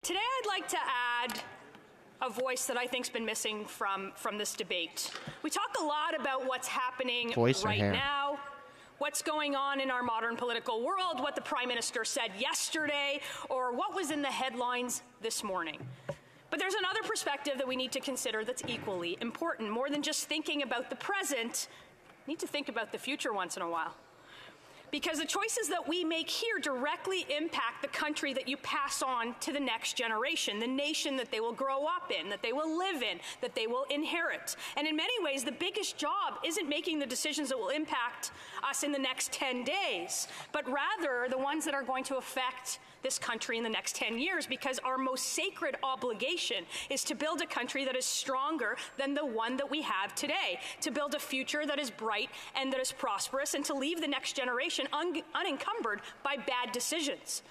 Today I'd like to add a voice that I think's been missing from this debate. We talk a lot about what's happening right now, what's going on in our modern political world, what the Prime Minister said yesterday, or what was in the headlines this morning. But there's another perspective that we need to consider that's equally important. More than just thinking about the present, we need to think about the future once in a while. Because the choices that we make here directly impact the country that you pass on to the next generation, the nation that they will grow up in, that they will live in, that they will inherit. And in many ways, the biggest job isn't making the decisions that will impact us in the next 10 days, but rather the ones that are going to affect this country in the next 10 years, because our most sacred obligation is to build a country that is stronger than the one that we have today, to build a future that is bright and that is prosperous, and to leave the next generation unencumbered by bad decisions.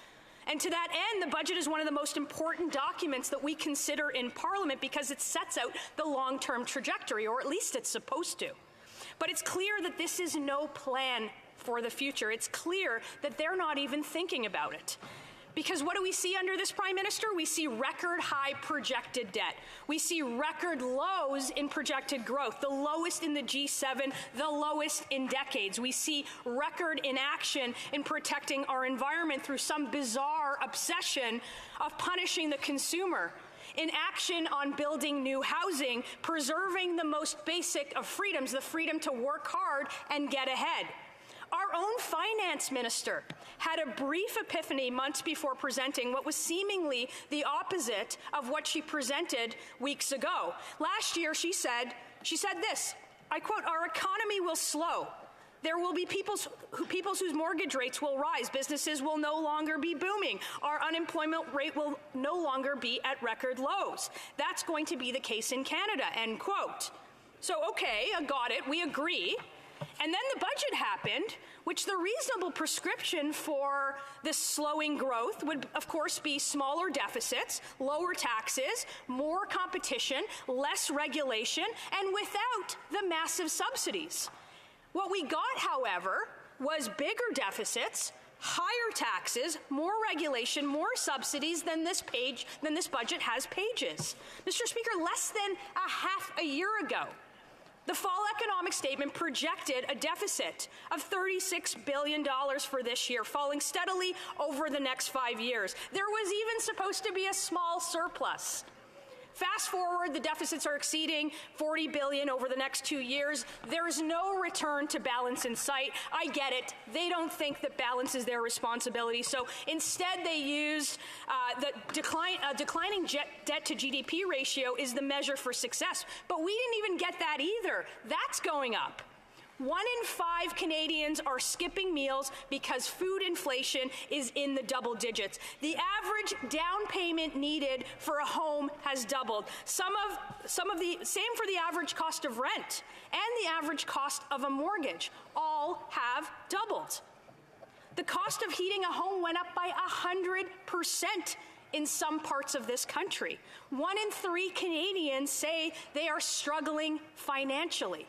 And to that end, the budget is one of the most important documents that we consider in Parliament because it sets out the long-term trajectory, or at least it's supposed to. But it's clear that this is no plan for the future. It's clear that they're not even thinking about it. Because what do we see under this Prime Minister? We see record high projected debt. We see record lows in projected growth, the lowest in the G7, the lowest in decades. We see record inaction in protecting our environment through some bizarre obsession of punishing the consumer. Inaction on building new housing, preserving the most basic of freedoms, the freedom to work hard and get ahead. Our own finance minister had a brief epiphany months before presenting what was seemingly the opposite of what she presented weeks ago. Last year, she said this, I quote, "Our economy will slow. There will be peoples whose mortgage rates will rise. Businesses will no longer be booming. Our unemployment rate will no longer be at record lows. That's going to be the case in Canada," end quote. So, okay, I got it. We agree. And then the budget happened, which the reasonable prescription for this slowing growth would, of course, be smaller deficits, lower taxes, more competition, less regulation, and without the massive subsidies. What we got, however, was bigger deficits, higher taxes, more regulation, more subsidies than this budget has pages. Mr. Speaker, less than a half a year ago, the fall economic statement projected a deficit of $36 billion for this year, falling steadily over the next 5 years. There was even supposed to be a small surplus. Fast forward, the deficits are exceeding $40 billion over the next 2 years. There is no return to balance in sight. I get it. They don't think that balance is their responsibility. So instead, they used the declining debt to GDP ratio is the measure for success. But we didn't even get that either. That's going up. 1 in 5 Canadians are skipping meals because food inflation is in the double digits. The average down payment needed for a home has doubled. Same for the average cost of rent and the average cost of a mortgage. All have doubled. The cost of heating a home went up by 100% in some parts of this country. 1 in 3 Canadians say they are struggling financially.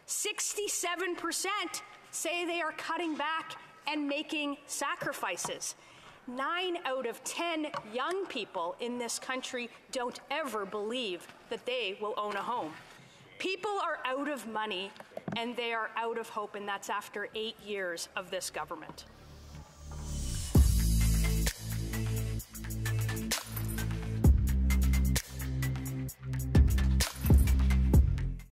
67% say they are cutting back and making sacrifices. 9 out of 10 young people in this country don't ever believe that they will own a home. People are out of money and they are out of hope, and that's after 8 years of this government.